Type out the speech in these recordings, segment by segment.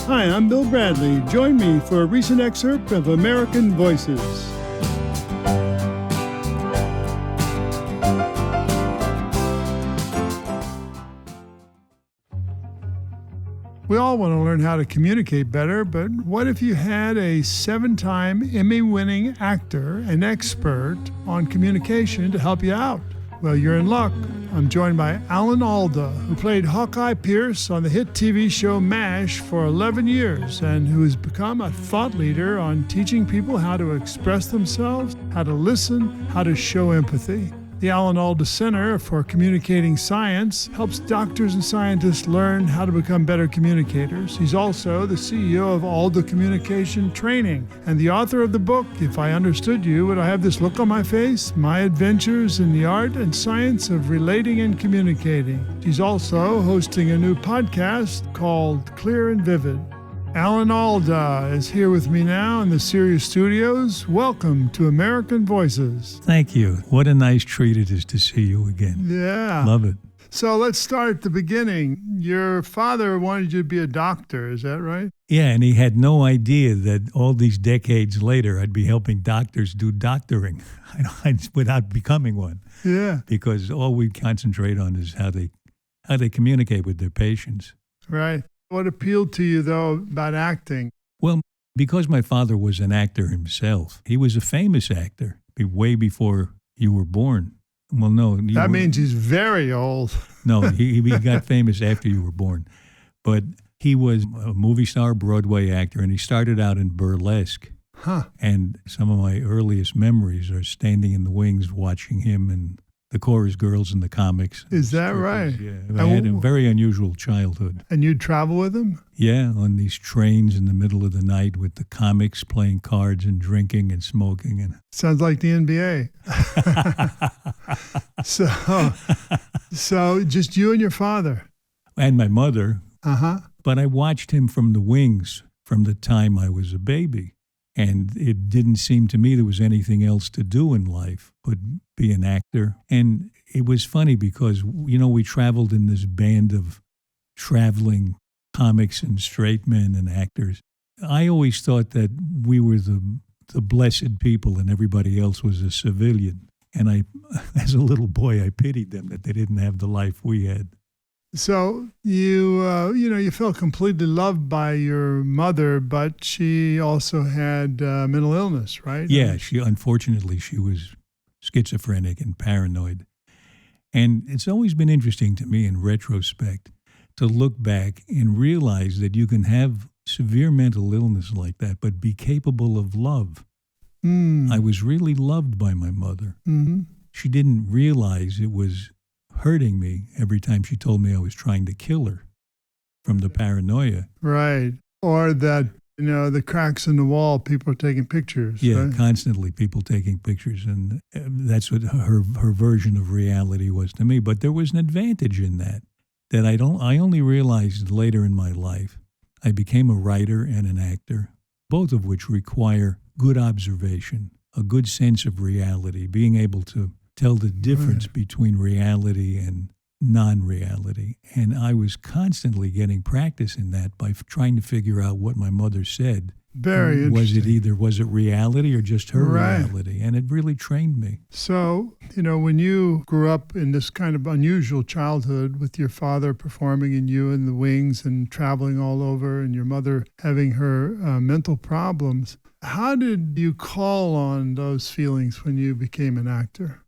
Hi, I'm Bill Bradley. Join me for a recent excerpt of American Voices. We all want to learn how to communicate better, but what if you had a 7-time Emmy-winning actor and expert on communication to help you out? Well, you're in luck. I'm joined by Alan Alda, who played Hawkeye Pierce on the hit TV show MASH for 11 years and who has become a thought leader on teaching people how to express themselves, how to listen, how to show empathy. The Alan Alda Center for Communicating Science helps doctors and scientists learn how to become better communicators. He's also the CEO of Alda Communication Training and the author of the book, If I Understood You, Would I Have This Look on My Face? My Adventures in the Art and Science of Relating and Communicating. He's also hosting a new podcast called Clear and Vivid. Alan Alda is here with me now in the Sirius studios. Welcome to American Voices. Thank you. What a nice treat it is to see you again. Yeah. Love it. So let's start at the beginning. Your father wanted you to be a doctor, is that right? Yeah, and he had no idea that all these decades later I'd be helping doctors do doctoring without becoming one. Yeah. Because all we concentrate on is how they communicate with their patients. Right. What appealed to you, though, about acting? Well, because my father was an actor himself. He was a famous actor way before you were born. Well, no. That means he's very old. No, he got famous after you were born. But he was a movie star, Broadway actor, and he started out in burlesque. Huh. And some of my earliest memories are standing in the wings watching him and the chorus girls in the comics. Is that right? Yeah. I had a very unusual childhood. And you'd travel with him? Yeah, on these trains in the middle of the night with the comics, playing cards and drinking and smoking. And sounds like the NBA. So just you and your father? And my mother. Uh-huh. But I watched him from the wings from the time I was a baby. And it didn't seem to me there was anything else to do in life but be an actor. And it was funny because, we traveled in this band of traveling comics and straight men and actors. I always thought that we were the blessed people and everybody else was a civilian. And as a little boy, I pitied them that they didn't have the life we had. So you felt completely loved by your mother, but she also had mental illness, right? Yeah, unfortunately she was schizophrenic and paranoid. And it's always been interesting to me in retrospect to look back and realize that you can have severe mental illness like that, but be capable of love. I was really loved by my mother. Mm-hmm. She didn't realize it was hurting me every time she told me I was trying to kill her from the paranoia. Right. Or that, the cracks in the wall, people are taking pictures. Yeah, right? Constantly people taking pictures. And that's what her version of reality was to me. But there was an advantage in that I only realized later in my life. I became a writer and an actor, both of which require good observation, a good sense of reality, being able to tell the difference between reality and non-reality. And I was constantly getting practice in that by trying to figure out what my mother said. Very interesting. Was it reality or just her reality? And it really trained me. So, when you grew up in this kind of unusual childhood with your father performing and you in the wings and traveling all over and your mother having her mental problems, how did you call on those feelings when you became an actor?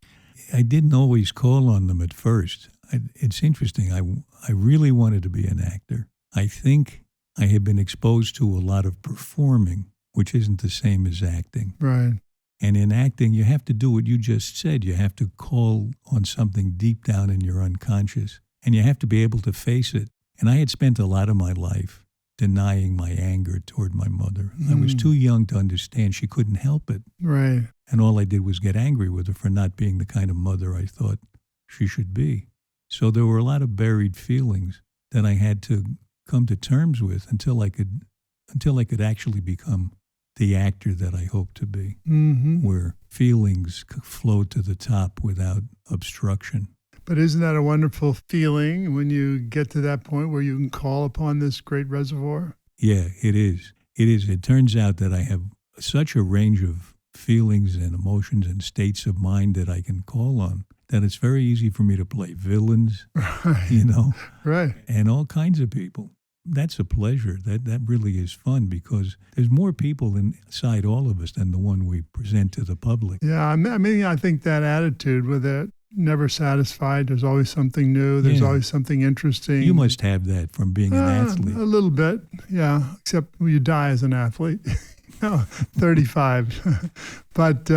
I didn't always call on them at first. It's interesting. I really wanted to be an actor. I think I had been exposed to a lot of performing, which isn't the same as acting. Right. And in acting, you have to do what you just said. You have to call on something deep down in your unconscious, and you have to be able to face it. And I had spent a lot of my life denying my anger toward my mother. I was too young to understand she couldn't help it. Right. And all I did was get angry with her for not being the kind of mother I thought she should be. So there were a lot of buried feelings that I had to come to terms with until I could actually become the actor that I hoped to be, where feelings flow to the top without obstruction. But isn't that a wonderful feeling when you get to that point where you can call upon this great reservoir? Yeah, it is. It is. It turns out that I have such a range of feelings and emotions and states of mind that I can call on, that it's very easy for me to play villains, Right. you know, Right. and all kinds of people. That's a pleasure. That really is fun because there's more people inside all of us than the one we present to the public. Yeah, I mean, I think that attitude with it, never satisfied, there's always something new, there's Yeah. always something interesting. You must have that from being an athlete. A little bit, yeah, except you die as an athlete, 35. But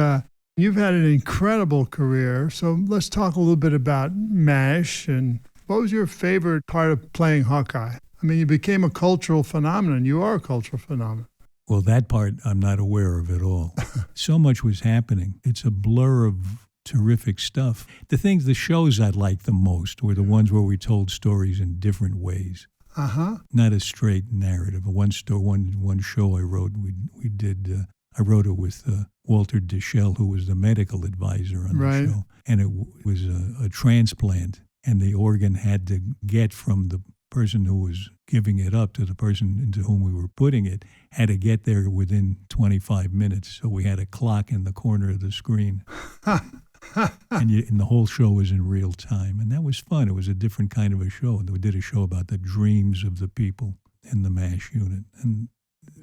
you've had an incredible career, so let's talk a little bit about MASH, and what was your favorite part of playing Hawkeye? I mean, you became a cultural phenomenon. You are a cultural phenomenon. Well, that part I'm not aware of at all. So much was happening. It's a blur of terrific stuff. The shows I liked the most were the ones where we told stories in different ways. Uh-huh. Not a straight narrative. One show I wrote, we did. I wrote it with Walter Deschel, who was the medical advisor on Right. the show, and it was a transplant, and the organ had to get from the person who was giving it up to the person into whom we were putting it, had to get there within 25 minutes. So we had a clock in the corner of the screen. And the whole show was in real time. And that was fun. It was a different kind of a show. And we did a show about the dreams of the people in the MASH unit. And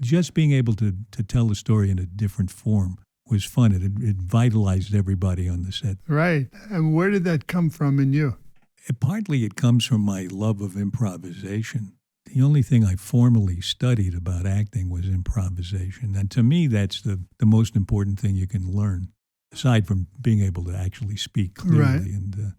just being able to tell the story in a different form was fun. It vitalized everybody on the set. Right. And where did that come from in you? Partly it comes from my love of improvisation. The only thing I formally studied about acting was improvisation. And to me, that's the most important thing you can learn, aside from being able to actually speak clearly Right. and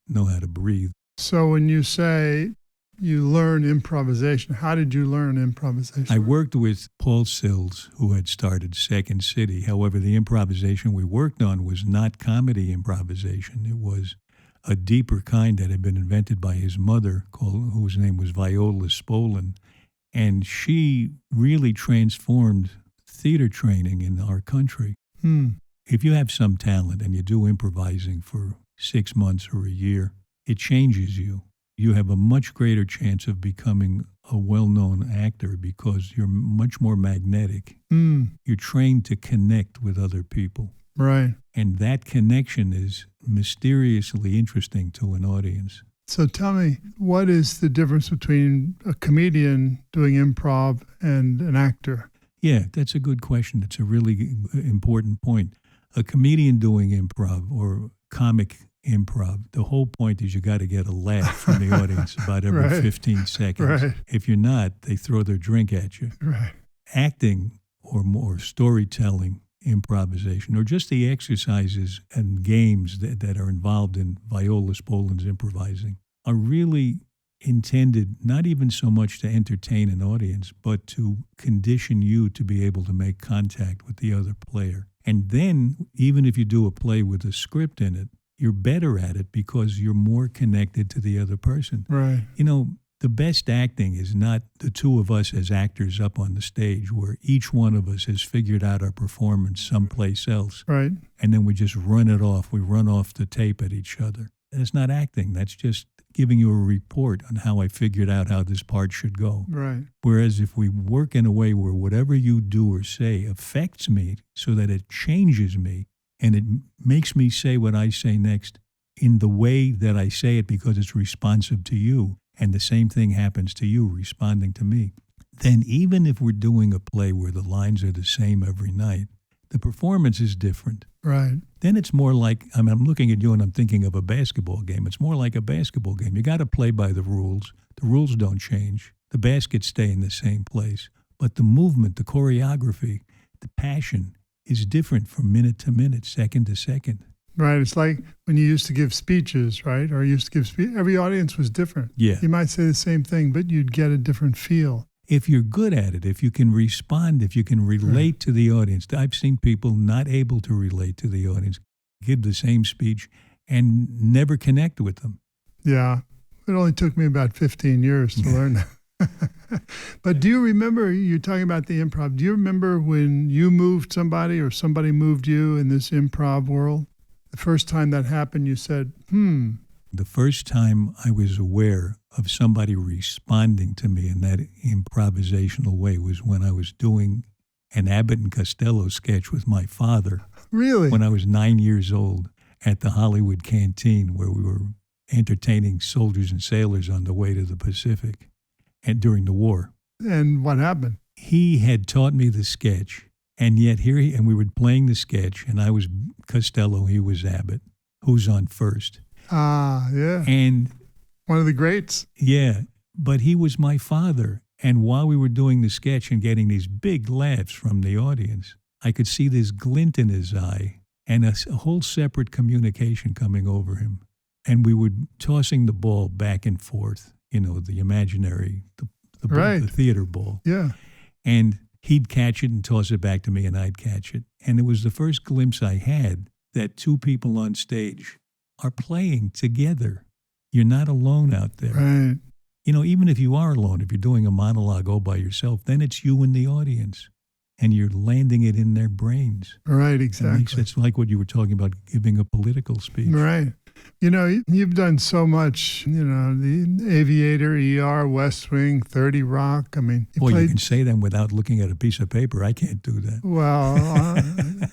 know how to breathe. So when you say you learn improvisation, how did you learn improvisation? I worked with Paul Sills, who had started Second City. However, the improvisation we worked on was not comedy improvisation. It was a deeper kind that had been invented by his mother, whose name was Viola Spolin. And she really transformed theater training in our country. If you have some talent and you do improvising for 6 months or a year, it changes you. You have a much greater chance of becoming a well-known actor because you're much more magnetic. You're trained to connect with other people. Right. And that connection is mysteriously interesting to an audience. So tell me, what is the difference between a comedian doing improv and an actor? Yeah, that's a good question. It's a really important point. A comedian doing improv or comic improv, the whole point is you got to get a laugh from the audience about every Right. 15 seconds. Right. If you're not, they throw their drink at you. Right. Acting or more storytelling, improvisation, or just the exercises and games that are involved in Viola Spolin's improvising are really intended not even so much to entertain an audience, but to condition you to be able to make contact with the other player. And then, even if you do a play with a script in it, you're better at it because you're more connected to the other person. Right. You know, the best acting is not the two of us as actors up on the stage where each one of us has figured out our performance someplace else. Right. And then we just run it off. We run off the tape at each other. That's not acting. That's just giving you a report on how I figured out how this part should go. Right. Whereas if we work in a way where whatever you do or say affects me so that it changes me and it makes me say what I say next in the way that I say it because it's responsive to you, and the same thing happens to you responding to me, then even if we're doing a play where the lines are the same every night, the performance is different. Right. Then it's more like, I'm looking at you and I'm thinking of a basketball game. It's more like a basketball game. You got to play by the rules. The rules don't change. The baskets stay in the same place. But the movement, the choreography, the passion is different from minute to minute, second to second. Right. It's like when you used to give speeches, right? Or used to give every audience was different. Yeah. You might say the same thing, but you'd get a different feel. If you're good at it, if you can respond, if you can relate to the audience. I've seen people not able to relate to the audience, give the same speech and never connect with them. Yeah. It only took me about 15 years to learn that. But do you remember, you're talking about the improv, do you remember when you moved somebody or somebody moved you in this improv world? The first time that happened, you said, The first time I was aware of somebody responding to me in that improvisational way was when I was doing an Abbott and Costello sketch with my father. Really? When I was 9 years old at the Hollywood Canteen, where we were entertaining soldiers and sailors on the way to the Pacific and during the war. And what happened? He had taught me the sketch, and yet and we were playing the sketch, and I was Costello, he was Abbott, who's on first. Ah, yeah. And one of the greats. Yeah, but he was my father. And while we were doing the sketch and getting these big laughs from the audience, I could see this glint in his eye and a whole separate communication coming over him. And we were tossing the ball back and forth, the imaginary, the theater ball. Yeah. And he'd catch it and toss it back to me, and I'd catch it. And it was the first glimpse I had that two people on stage are playing together. You're not alone out there. Right. Even if you are alone, if you're doing a monologue all by yourself, then it's you and the audience, and you're landing it in their brains. Right, exactly. It's like what you were talking about, giving a political speech. Right. You've done so much, The Aviator, ER, West Wing, 30 Rock. I mean, you can say them without looking at a piece of paper. I can't do that. Well,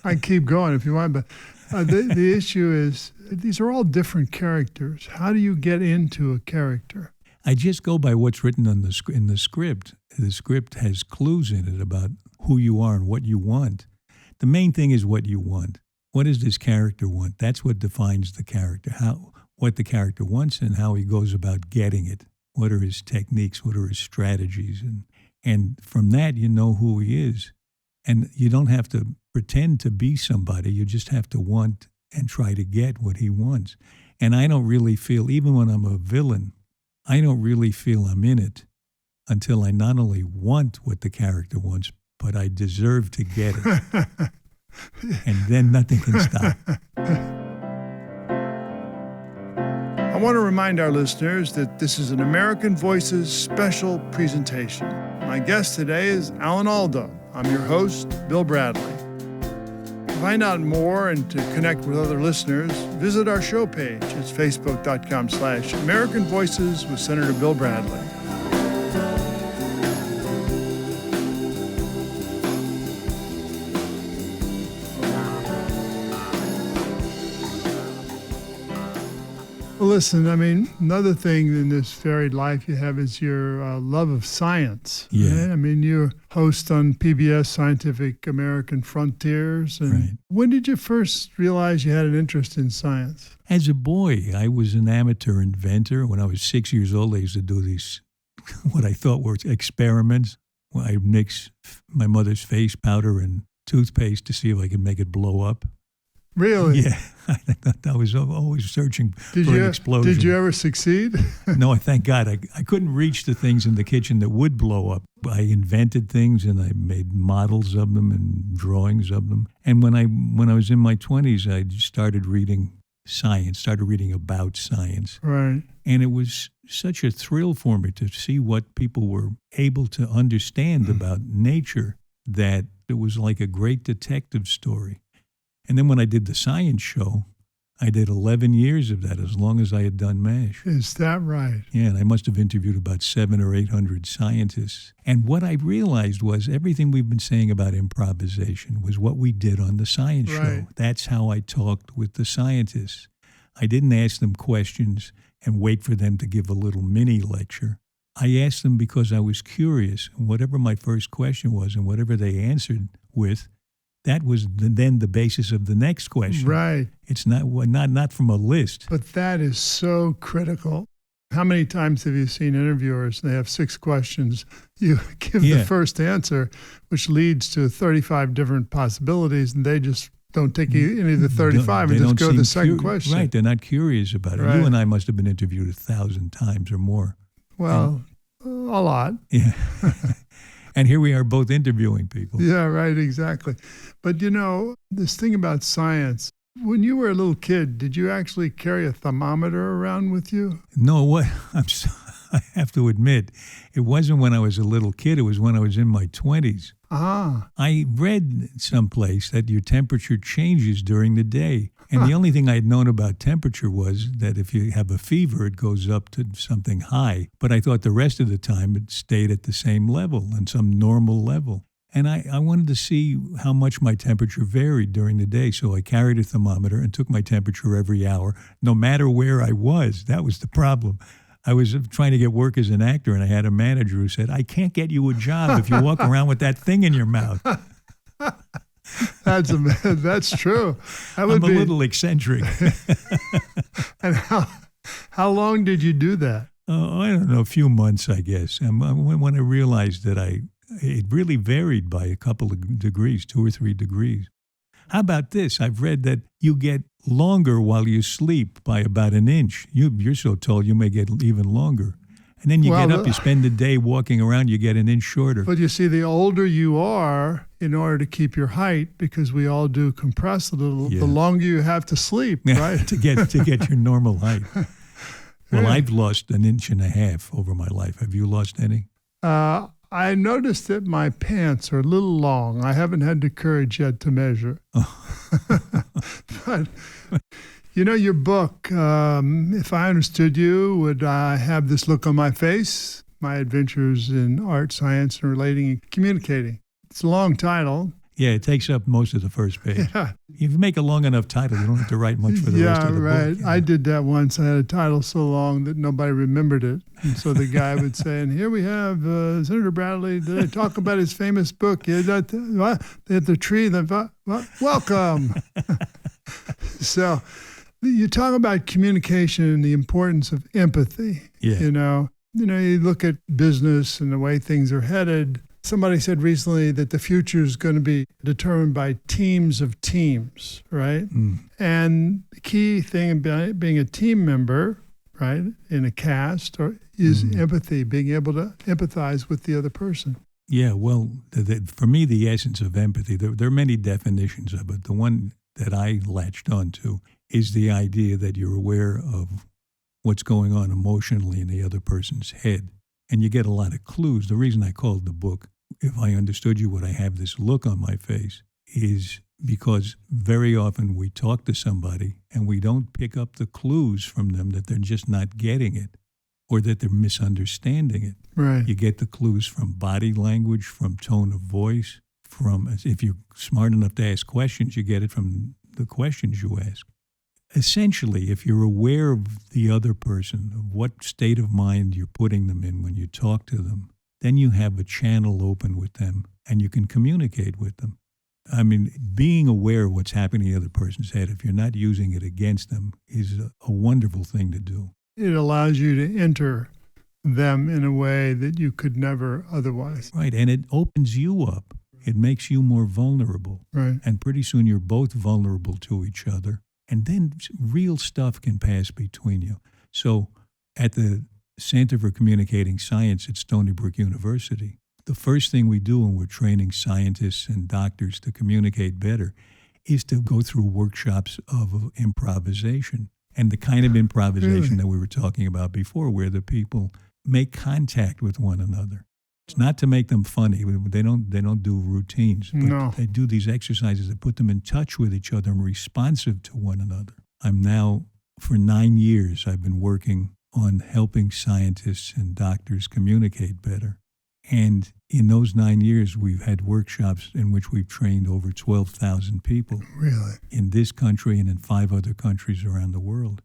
I keep going if you want, but the issue is these are all different characters. How do you get into a character? I just go by what's written in the script. The script has clues in it about who you are and what you want. The main thing is what you want. What does this character want? That's what defines the character. What the character wants and how he goes about getting it. What are his techniques? What are his strategies? And from that, you know who he is. And you don't have to pretend to be somebody. You just have to want and try to get what he wants. And I don't really feel, even when I'm a villain, I don't really feel I'm in it until I not only want what the character wants, but I deserve to get it. And then nothing can stop. I want to remind our listeners that this is an American Voices special presentation. My guest today is Alan Alda. I'm your host, Bill Bradley. To find out more and to connect with other listeners, visit our show page. It's facebook.com/American Voices with Senator Bill Bradley. Well, listen, another thing in this varied life you have is your love of science. Yeah. Right? You host on PBS Scientific American Frontiers. And right. When did you first realize you had an interest in science? As a boy, I was an amateur inventor. When I was 6 years old, I used to do these, what I thought were experiments. I mix my mother's face powder and toothpaste to see if I could make it blow up. Really? Yeah. I was always searching for an explosion. Did you ever succeed? No, thank God. I couldn't reach the things in the kitchen that would blow up. I invented things and I made models of them and drawings of them. And when I was in my 20s, I started reading science, started reading about science. Right. And it was such a thrill for me to see what people were able to understand about nature that it was like a great detective story. And then when I did the science show, I did 11 years of that, as long as I had done MASH. Is that right? Yeah, and I must have interviewed about 700 or 800 scientists. And what I realized was everything we've been saying about improvisation was what we did on the science show. That's how I talked with the scientists. I didn't ask them questions and wait for them to give a little mini lecture. I asked them because I was curious. And whatever my first question was and whatever they answered with, that was then the basis of the next question. Right. It's not from a list. But that is so critical. How many times have you seen interviewers, and they have 6 questions, you give the first answer, which leads to 35 different possibilities, and they just don't take any of the 35 and just go to the second question. Right, they're not curious about it. Right. You and I must have been interviewed 1,000 times or more. Well, a lot. Yeah. And here we are both interviewing people. Yeah, right, exactly. But this thing about science, when you were a little kid, did you actually carry a thermometer around with you? No, I have to admit, it wasn't when I was a little kid. It was when I was in my 20s. Ah. I read someplace that your temperature changes during the day. And the only thing I'd known about temperature was that if you have a fever, it goes up to something high. But I thought the rest of the time it stayed at the same level and some normal level. And I wanted to see how much my temperature varied during the day. So I carried a thermometer and took my temperature every hour, no matter where I was. That was the problem. I was trying to get work as an actor, and I had a manager who said, I can't get you a job if you walk around with that thing in your mouth. That's true. That would I'm a little eccentric. And how long did you do that? Oh, I don't know, a few months, I guess. And when I realized that it really varied by a couple of degrees, 2 or 3 degrees. How about this? I've read that you get longer while you sleep by about an inch. You're so tall you may get even longer. And then you get up, you spend the day walking around, you get an inch shorter. But you see, the older you are, in order to keep your height, because we all do compress a little, the longer you have to sleep, right? to get your normal height. Well, I've lost 1.5 inches over my life. Have you lost any? I noticed that my pants are a little long. I haven't had the courage yet to measure. But, your book, if I understood you, would I have this look on my face? My Adventures in Art, Science, and Relating and Communicating. It's a long title. Yeah, it takes up most of the first page. Yeah. If you make a long enough title, you don't have to write much for the rest of the book. Yeah, right. I did that once. I had a title so long that nobody remembered it. And so the guy would say, and here we have Senator Bradley. Did I talk about his famous book? Yeah, the tree, welcome. So you talk about communication and the importance of empathy. Yeah. You look at business and the way things are headed. Somebody said recently that the future is going to be determined by teams of teams, right? Mm. And the key thing about being a team member, right, in a cast is empathy, being able to empathize with the other person. Yeah, well, for me, the essence of empathy, there are many definitions of it. The one that I latched onto is the idea that you're aware of what's going on emotionally in the other person's head. And you get a lot of clues. The reason I called the book, If I Understood You, Would I Have This Look on My Face, is because very often we talk to somebody and we don't pick up the clues from them that they're just not getting it or that they're misunderstanding it. Right. You get the clues from body language, from tone of voice, if you're smart enough to ask questions, you get it from the questions you ask. Essentially, if you're aware of the other person, of what state of mind you're putting them in when you talk to them, then you have a channel open with them and you can communicate with them. I mean, being aware of what's happening in the other person's head, if you're not using it against them, is a wonderful thing to do. It allows you to enter them in a way that you could never otherwise. Right, and it opens you up. It makes you more vulnerable. Right. And pretty soon you're both vulnerable to each other. And then real stuff can pass between you. So at the Center for Communicating Science at Stony Brook University, the first thing we do when we're training scientists and doctors to communicate better is to go through workshops of improvisation. And the kind of improvisation that we were talking about before, where the people make contact with one another. It's not to make them funny. They don't do routines. But they do these exercises that put them in touch with each other and responsive to one another. I'm now, for 9 years, I've been working on helping scientists and doctors communicate better. And in those 9 years, we've had workshops in which we've trained over 12,000 people. Really? In this country and in 5 other countries around the world.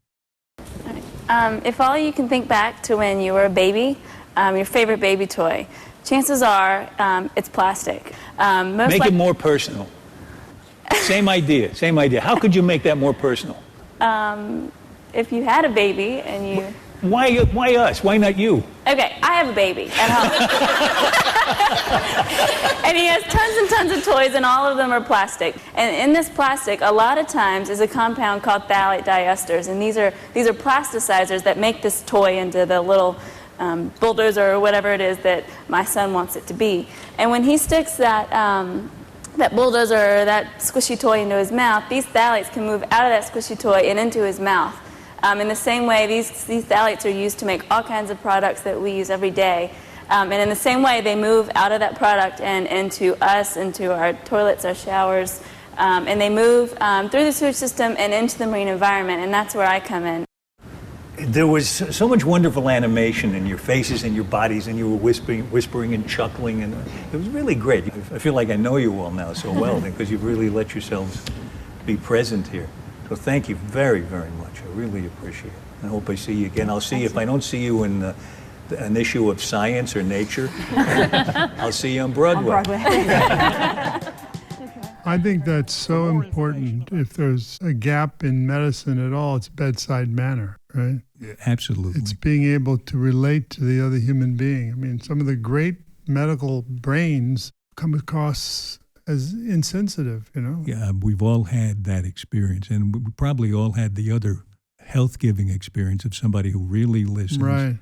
If all you can think back to when you were a baby, your favorite baby toy, chances are it's plastic. Make it more personal. Same idea. How could you make that more personal? If you had a baby and you... Why us? Why not you? Okay, I have a baby at home. And he has tons and tons of toys, and all of them are plastic. And in this plastic, a lot of times, is a compound called phthalate diesters. And these are plasticizers that make this toy into the little bulldozer or whatever it is that my son wants it to be. And when he sticks that bulldozer or that squishy toy into his mouth, these phthalates can move out of that squishy toy and into his mouth. In the same way, these phthalates are used to make all kinds of products that we use every day. And in the same way, they move out of that product and into us, into our toilets, our showers, and they move through the sewage system and into the marine environment, and that's where I come in. There was so much wonderful animation in your faces and your bodies, and you were whispering and chuckling, and it was really great. I feel like I know you all now so well because you've really let yourselves be present here. So thank you very, very much. I really appreciate it. I hope I see you again. I'll see you, if I don't see you in an issue of Science or Nature, I'll see you on Broadway. On Broadway. I think that's so important. If there's a gap in medicine at all, it's bedside manner, right? Yeah, absolutely. It's being able to relate to the other human being. I mean, some of the great medical brains come across as insensitive, you know? Yeah, we've all had that experience, and we probably all had the other health-giving experience of somebody who really listens. Right.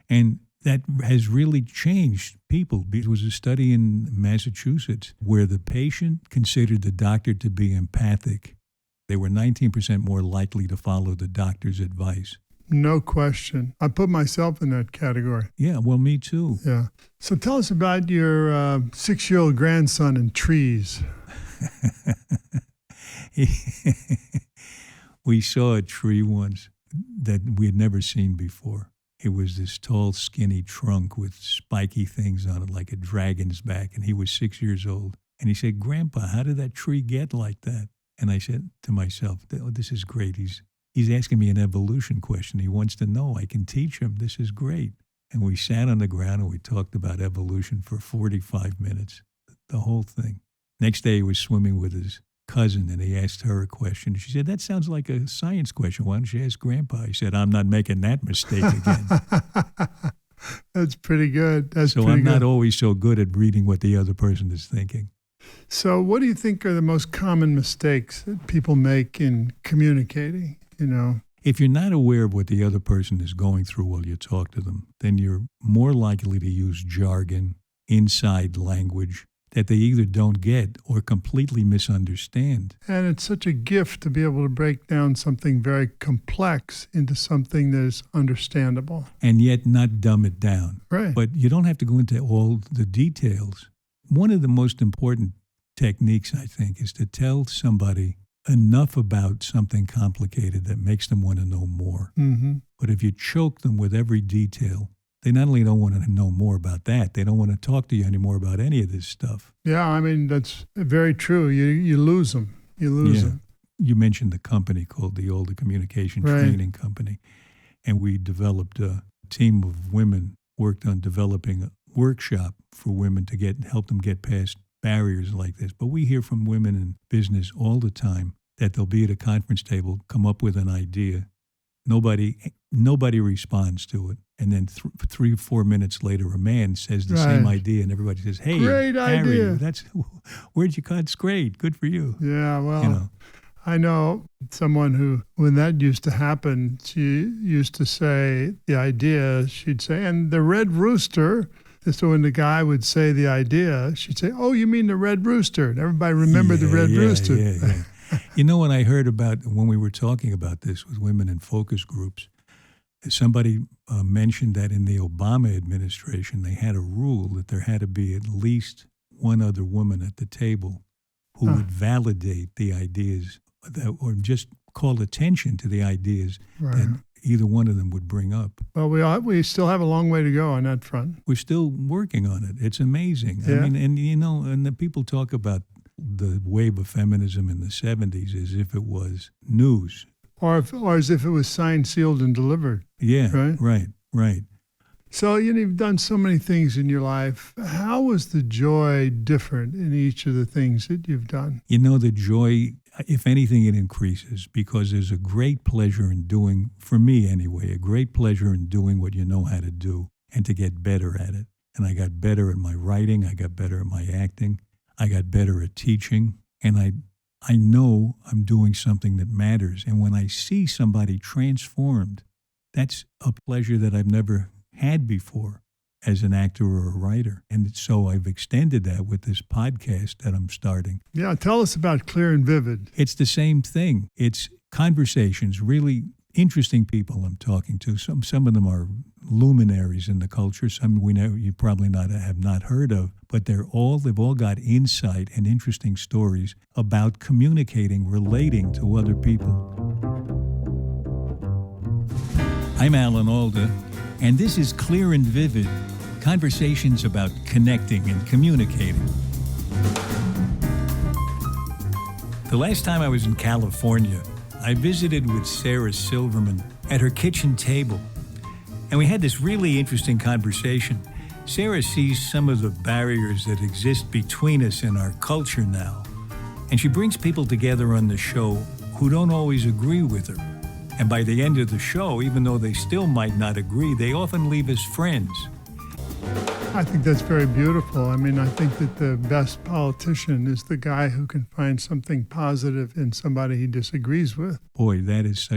And that has really changed people. It was a study in Massachusetts where the patient considered the doctor to be empathic. They were 19% more likely to follow the doctor's advice. No question. I put myself in that category. Yeah, well, me too. Yeah. So tell us about your 6-year-old grandson and trees. We saw a tree once that we had never seen before. It was this tall, skinny trunk with spiky things on it like a dragon's back, and he was 6 years old. And he said, "Grandpa, how did that tree get like that?" And I said to myself, "Oh, this is great. He's asking me an evolution question. He wants to know. I can teach him. This is great." And we sat on the ground and we talked about evolution for 45 minutes, the whole thing. Next day he was swimming with his cousin and he asked her a question. She said, "That sounds like a science question. Why don't you ask Grandpa?" He said, "I'm not making that mistake again." That's pretty good. So I'm not always so good at reading what the other person is thinking. So what do you think are the most common mistakes that people make in communicating, you know? If you're not aware of what the other person is going through while you talk to them, then you're more likely to use jargon, inside language that they either don't get or completely misunderstand. And it's such a gift to be able to break down something very complex into something that is understandable. And yet not dumb it down. Right. But you don't have to go into all the details. One of the most important techniques, I think, is to tell somebody enough about something complicated that makes them want to know more. Mm-hmm. But if you choke them with every detail, they not only don't want to know more about that, they don't want to talk to you anymore about any of this stuff. Yeah, I mean, that's very true. You lose them. You lose them. You mentioned the company called the Alda Communication Training Company, and we developed a team of women, worked on developing a workshop for women to help them get past barriers like this. But we hear from women in business all the time that they'll be at a conference table, come up with an idea. Nobody responds to it. And then 3 or 4 minutes later, a man says the same idea, and everybody says, "Hey, great Harry, idea. Where'd you cut? It's great. Good for you." Yeah, well, You know. I know someone who, when that used to happen, she used to say the idea, she'd say, "And the red rooster." So when the guy would say the idea, she'd say, "Oh, you mean the red rooster?" And everybody remembered the red rooster. Yeah. You know what I heard about when we were talking about this with women in focus groups? Somebody mentioned that in the Obama administration, they had a rule that there had to be at least one other woman at the table who would validate the ideas or just call attention to the ideas that either one of them would bring up. Well, we still have a long way to go on that front. We're still working on it. It's amazing. Yeah. I mean, and the people talk about the wave of feminism in the 70s as if it was news. Or as if it was signed, sealed, and delivered. Yeah, right. So, you've done so many things in your life. How was the joy different in each of the things that you've done? The joy, if anything, it increases because there's a great pleasure in doing, for me anyway, a great pleasure in doing what you know how to do and to get better at it. And I got better at my writing. I got better at my acting. I got better at teaching. And I know I'm doing something that matters. And when I see somebody transformed, that's a pleasure that I've never had before as an actor or a writer. And so I've extended that with this podcast that I'm starting. Yeah, tell us about Clear and Vivid. It's the same thing. It's conversations, really interesting people I'm talking to. Some of them are luminaries in the culture. Some we know you probably have not heard of, but they've all got insight and interesting stories about communicating, relating to other people. I'm Alan Alda, and this is Clear and Vivid, conversations about connecting and communicating. The last time I was in California, I visited with Sarah Silverman at her kitchen table, and we had this really interesting conversation. Sarah sees some of the barriers that exist between us in our culture now, and she brings people together on the show who don't always agree with her. And by the end of the show, even though they still might not agree, they often leave as friends. I think that's very beautiful. I mean, I think that the best politician is the guy who can find something positive in somebody he disagrees with. Boy, that's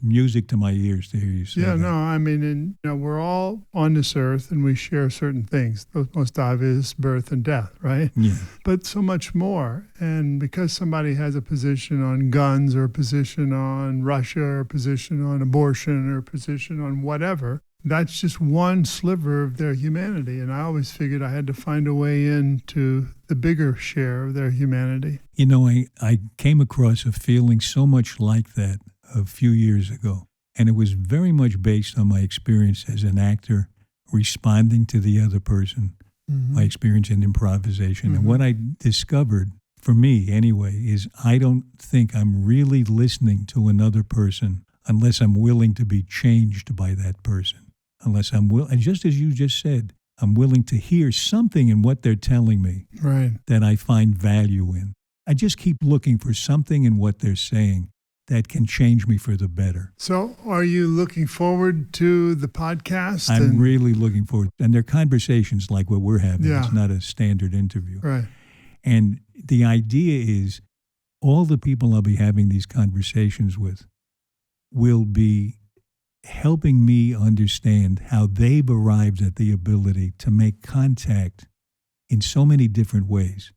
music to my ears to hear you say that. No, I mean, we're all on this earth and we share certain things. The most obvious, birth and death, right? Yeah. But so much more. And because somebody has a position on guns or a position on Russia or a position on abortion or a position on whatever, that's just one sliver of their humanity. And I always figured I had to find a way into the bigger share of their humanity. You know, I came across a feeling so much like that a few years ago. And it was very much based on my experience as an actor responding to the other person, my experience in improvisation. And what I discovered, for me anyway, is I don't think I'm really listening to another person unless I'm willing to be changed by that person. Unless I'm willing, and just as you just said, I'm willing to hear something in what they're telling me that I find value in. I just keep looking for something in what they're saying that can change me for the better. So are you looking forward to the podcast? I'm really looking forward. And they're conversations like what we're having. Yeah. It's not a standard interview. Right. And the idea is all the people I'll be having these conversations with will be helping me understand how they've arrived at the ability to make contact in so many different ways.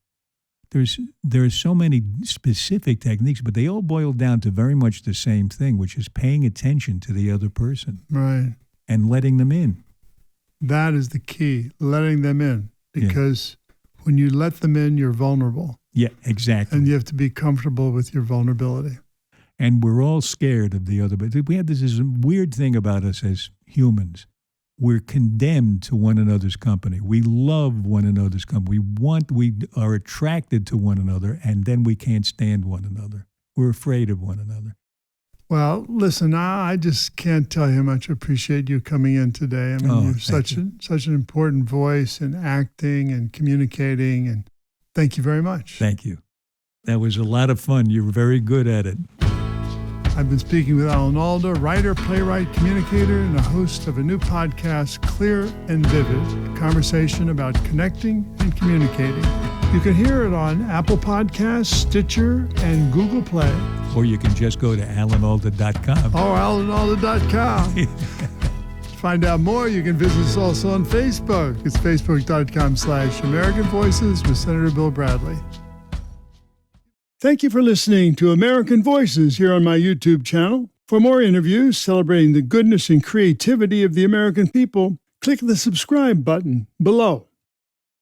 There are so many specific techniques, but they all boil down to very much the same thing, which is paying attention to the other person. Right. And letting them in. That is the key, letting them in. Because when you let them in, you're vulnerable. Yeah, exactly. And you have to be comfortable with your vulnerability. And we're all scared of the other. But we have this weird thing about us as humans. We're condemned to one another's company. We love one another's company. We are attracted to one another, and then we can't stand one another. We're afraid of one another. Well, listen, I just can't tell you how much I appreciate you coming in today. I mean, you're such an important voice in acting and communicating, and thank you very much. Thank you. That was a lot of fun. You were very good at it. I've been speaking with Alan Alda, writer, playwright, communicator, and a host of a new podcast, Clear and Vivid, a conversation about connecting and communicating. You can hear it on Apple Podcasts, Stitcher, and Google Play. Or you can just go to alanalda.com. Or alanalda.com. To find out more, you can visit us also on Facebook. It's facebook.com/American Voices with Senator Bill Bradley. Thank you for listening to American Voices here on my YouTube channel. For more interviews celebrating the goodness and creativity of the American people, click the subscribe button below.